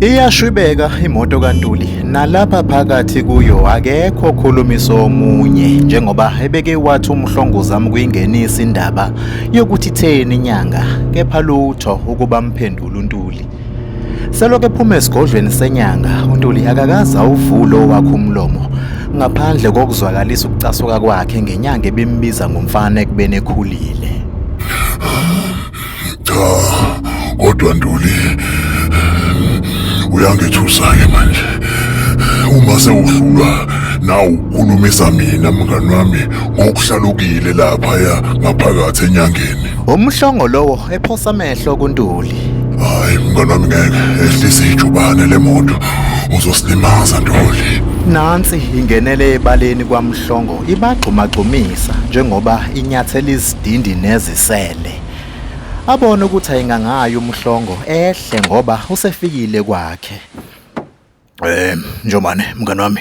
Iyashwibeka imoto kaNtuli nalapha phakathi kuyo akekho okhulumisa omunye njengoba ebeke wathi umhlongozi wami kuyingenisa indaba yokuthi itheni inyanga kepha lutho ukuba mphendule uNtuli. Selokhu ephuma esigodlweni senyanga uNtuli akakaze awuvule owakhe umlomo ngaphandle kokuzwakalisa ukucasuka kwakhe ngenyanga ebimbiza ngomfana ekubeni ekhulile. Cha, kodwa Ntuli uyangethusa-ke manje. Uma sewuhlulwa nawu ukhulumisa mina mngani wami ngokuhlalukile laphaya ngaphakathi enyangeni. Umhlongo lowo ephosa amehlo kuNtuli. Hayi mngani wami ngeke ehlise ijubane lemoto uzosilimaza Ntuli. Nansi ingenele ebaleni kwaMhlongo ibagxumagxumisa njengoba inyathela izidindi nezisele. Abona ukuthi ayingangayo uMhlongo ehle ngoba usefikile kwakhe. Njomane mngani wami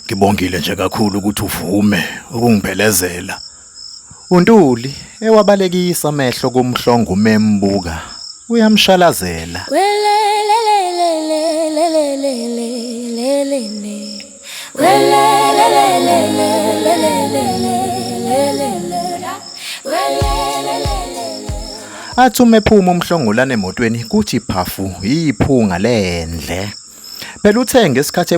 ngibongile nje kakhulu ukuthi uvume ukungiphelezela. uNtuli ewabalekisa amehlo kuMhlongo membuka uyamshalazela. Athume ephuma uMhlongolana emotweni kuthi phafu iphunga lendle. Phela uthe ngesikhathi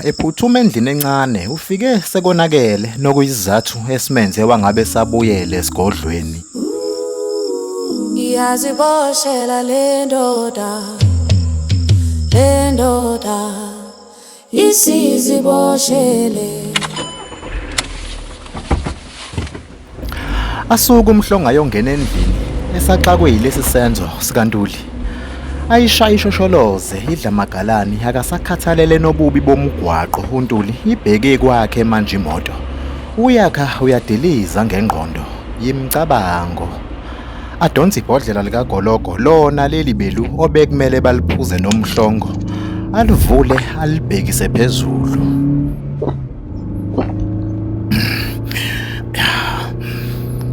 ephuthuma endlini encane ufike sekonakele nokuyizathu esimenze wangabe sabuyele esigodlweni. Iyaziboshela le ndoda isiziboshele. Asuka uMhlongo ayongena endlini esaxakwe yilesi senzo sikaNtuli. Ayishaya ishosholoze idla magalani akasakhathalele nobubi bomgwaqo uNtuli ibheke kwakhe manje imoto. Uyakha uyadiliza ngengqondo yimcabango. Adonsa ibhodlela likaGologo lona leli belu obekumele baliphuze noMhlongo. Alivule alibhekise phezulu.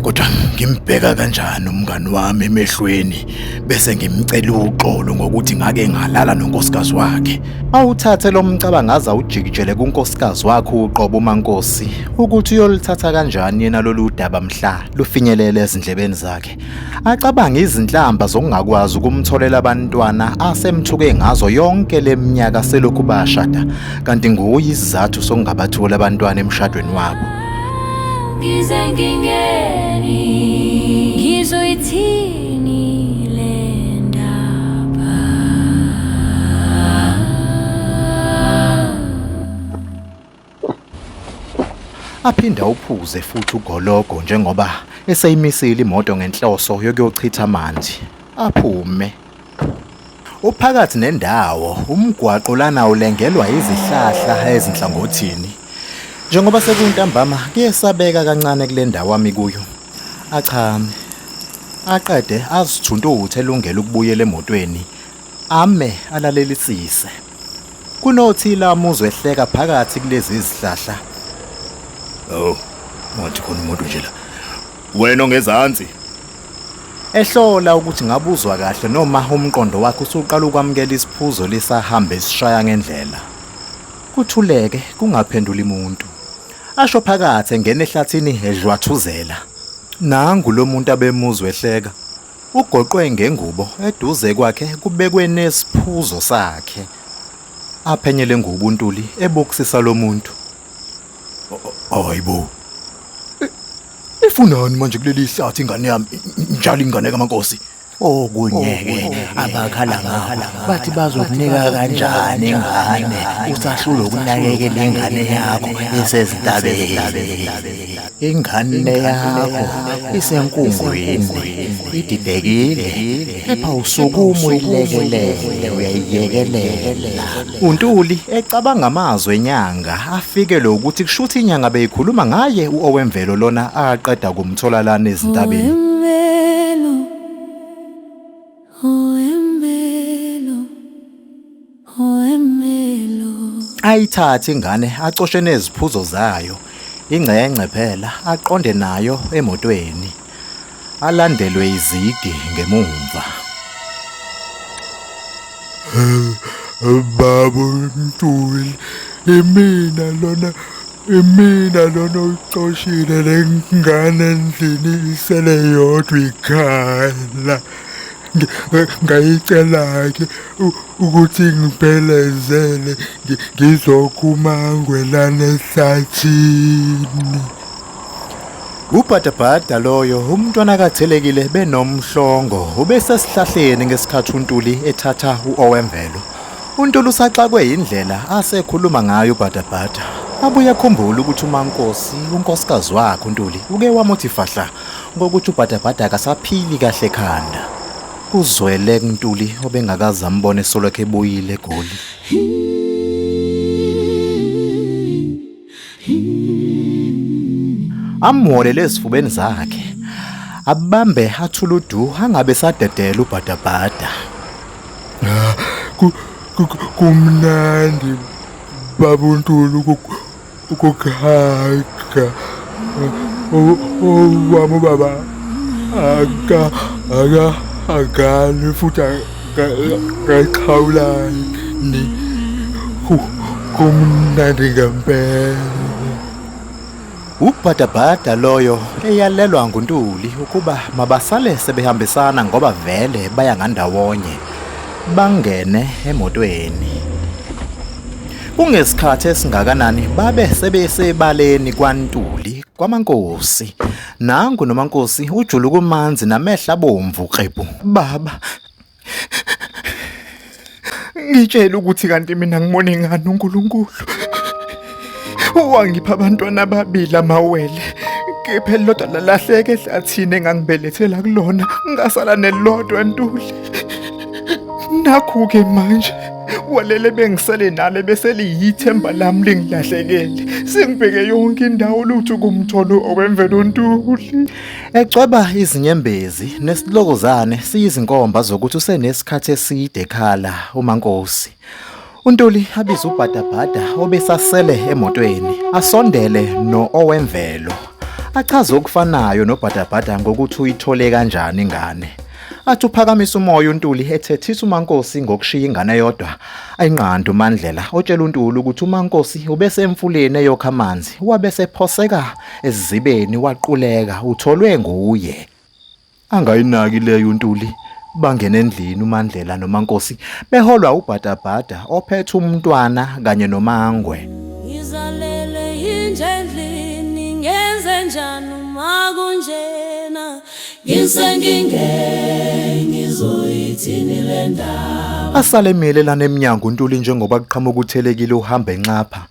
Kodwa ngimbheka kanjani umngani wami emehlweni bese ngimcela uxolo ngokuthi ngake ngalala nonkosikazi wakhe. Awuthathe lo mcabangaza ujikijele kunkosikazi wakhe uqobo uMankosi ukuthi uyolithatha kanjani yena lolu daba mhla lufinyelele ezindlebeni zakhe. Acabanga izinhlamba zokungakwazi ukumtholela abantwana asemthuke ngazo yonke leminyaka selokhu bashada kanti nguye isizathu sokungabathola abantwana emshadweni wabo. Ngizoyithini le ndaba? Aphinda uphuze futhi uGologo njengoba eseyimisile imoto ngenhloso yokuyochitha amanzi. Aphume. Uphakathi nendawo umgwaqo lana ulengelwa izihlahla ezinhlangothini. Njengoba sekuntambama kuyesabeka kancane kule ndawo ami kuyo. Achame. Aqede azithuntuthe elungela ukubuyela emotweni. Ame alalelisise. Kunothila umuzwe ehleka phakathi kulezi izihlahla. Oh, wathi khona umuntu nje la. Wena ongezansi. Ehlola ukuthi ngabuzwa kahle noma umqondo wakhe usuqala ukwamukela isiphuzo lisahamba esishaya ngendlela. Kuthuleke kungaphenduli umuntu. Asho phakathi engena ehlathini edlwathuzela. Nangu lo muntu abemuzwe ehleka. Ugoqwe ngengubo eduze kwakhe kubekwe nesiphuzo sakhe. Aphenyele ngubo uNtuli ebokisisa lo muntu. Hayibo. Ifunani manje kuleli hlathi ingane yami njalo ingane kaMankosi? Okunyeke abakhala ngapha bathi bazokunika kanjani ingane usahlula ukunakekela ingane yakho esezintabeni. Ingane yakho isenkungwini ididekile epha usukuma uyilekelele uyayiyekelela. uNtuli ecabanga amazwi enyanga afike lo ukuthi kushuthi inyanga beyikhuluma ngaye uOwemvelo lona aqeda kumthola lana ezintabeni. Ayithathe ingane acoshe neziphuzo zayo ingcengce phela aqonde nayo emotweni alandelwe izigi ngemuva. Baba Ntuli, imina lona ucoshile lengane endlini isele yodwa ikhala. Ngayicela-ke ukuthi ngiphelezele ngizokuma ngwelana ehlathini. Ubhadabhada loyo umntwana kathelekile benomhlongo ubesesihlahleni ngesikhathi uNtuli ethatha uOwemvelo. uNtuli usaxakwe indlela asekhuluma ngayo ubhadabhada. Abuye akhumbule ukuthi uMankosi, unkosikazi wakhe uNtuli, uke wamuthi fahla ngokuthi ubhadabhada akasaphili kahle ekhanda. Uzwele kuNtuli obengakaze ambone solokhu ebuyile eGoli. Amholele esifubeni zakhe abambe athuludu angabe sadedela ubhadabhada. Kumnandi Baba Ntuli ukukhaga wami baba akali futhi akayikhawulani kumnandi ngempela. Ubhadabhada loyo eyalelwa nguNtuli ukuba mabasale sebehambisana ngoba vele baya ngandawonye bangene emotweni. Kungesikhathi esingakanani babe sebesebaleni kwaNtuli kwaMankosi. Nangu noMankosi ujuluka umanzi namehla abomvu qebu. Baba, ngitshela ukuthi kanti mina ngibone ngani uNkulunkulu. Wangipha abantwana ababili amawele. Kepha elilodwa lalahleka ehlathini engangibelethela kulona. Ngasala nelodwa Ntuli. Nakhu-ke manje walele bengisele nale bese liyithemba lami lingilahlekele. Sengibheke yonke indawo lutho kumtholo okwemvelo Ntuli. Ecweba izinyembezi nesilokozane siyizinkomba zokuthi usenesikhathi eside ekhala uMankosi. uNtuli abiza ubhadabhada obesasele emotweni asondele noOwemvelo. Achaza okufanayo nobhadabhada ngokuthi uyithole kanjani ingane. Athi uphakamisa umoya uNtuli ethethisa uMankosi ngokushiya ingane yodwa. Ayinqanda uMandlela otshela uNtuli ukuthi uMankosi ubese emfuleni eyokha amanzi wabese ephoseka esizibeni waquleka utholwe nguye. Angayinaki leyo uNtuli. Bangena endlini uMandlela noMankosi beholwa ubhadabhada ophethe umntwana kanye noMangwe. Ngizalele injendlini ngenze njani uma kunjena ngizoyithini le ndaba. Asale emelelana eminyango uNtuli njengoba kuqhamuka uthelekile uhamba enqapha.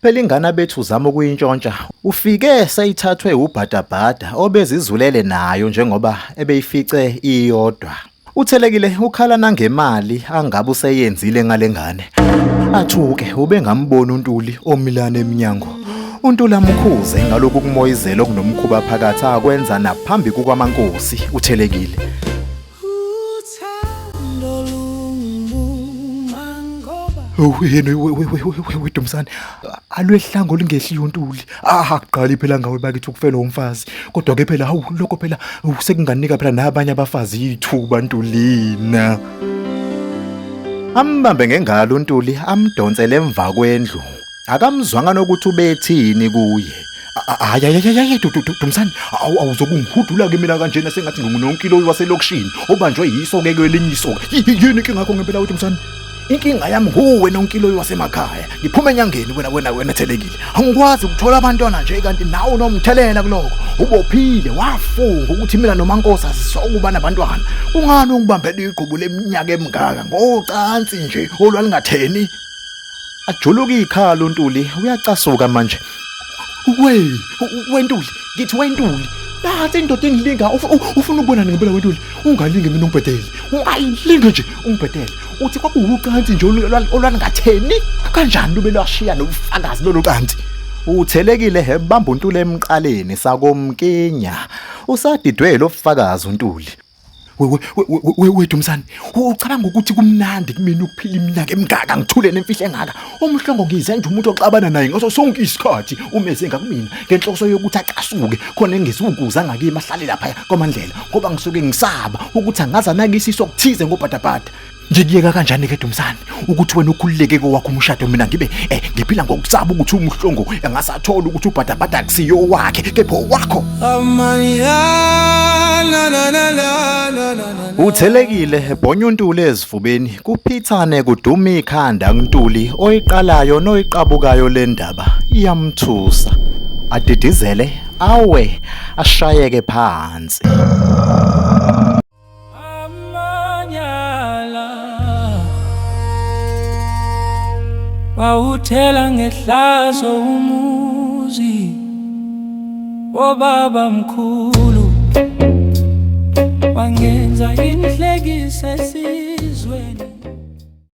Phela ingane bethu uzama ukuyintshontsha. Ufike seyithathwe ubhadabhada obezizulele nayo njengoba ebeyifice iyodwa. Uthelekile ukhala nangemali angabe useyenzile ngalengane. Athuke ubengambona uNtuli omilana eminyango. uNtuli amkhuze ngalokhu kumoyizela okunomkhuba phakathi akwenza naphambi kukaMankosi uthelekile. Wedumsane alwehlango lingehliyo uNtuli. Aqali phela ngawe bakithi ukufela umfazi. Kodwa ke phela hawu lokho phela sekunganika phela nabanye abafazi ithuba Ntulina. Ambambe ngengalo uNtuli amdonsele emva kwendlu. Akamzwanga nokuthi ubethini kuye. Hayi Dumsane awuzokungihudula ke mina kanjena sengathi ngingunonkilo waselokishini obanjwe yiso ke kwelinye isoka. Yini ke ngakho ngempela uDumsane? Inkinga yami nguwe nonkilo wasemakhaya. Ngiphume enyangeni wena thelekile. Angikwazi ukuthola abantwana nje kanti nawe nomthelela kuloko. Ubophile wafunga ukuthi mina noMankosi asisokuba nabantwana. Ungani ungibambela iqhubu leminyaka emingaka ngocansi nje olwalingatheni? Ajuluka ikhala uNtuli uyacasuka manje. Wentuli ngithi wentuli. Bathi indoda engilinga ufuna ukubona ngempela wentuli. Ungalinge mina ungibhedele. Ungayilinge nje ungibhedele. Uthi kwakuwucansi nje olwalingatheni kanjani lube lwashiya nobufakazi lolu cansi. Uthelekile hebamba uNtuli emqaleni sakomkinya. Usadidwe lofakazi uNtuli. Wedumsane ucabanga ukuthi kumnandi kumina ukuphila iminyaka emingaka ngithule nemfihle engaka. Umhlongo ngizenje umuntu oxabana naye ngaso sonke isikhathi umezenga kumina ngenhloso yokuthi acasuke khona engisukuza ngakimi ahlale lapha koMandlela ngoba ngisuke ngisaba ukuthi angaza nakisiso okuthize ngobhadabhada. Ngikuyeka kanjani ke Dumisani ukuthi wena ukhululeke kowakho umshado mina ngibe ngiphila ngokusaba ukuthi umhlongo engasathola ukuthi ubhadabhada kusiyo wakhe kepha wakho. Uthelekile bhonya uNtuli ezifubeni kuphithane kuduma ikhanda kuNtuli oyiqalayo noyiqabukayo le ndaba iyamthusa adidizele awe ashayeke phansi. Wawuthela ngehlazo umuzi wobaba mkhulu wangenza inhlekisa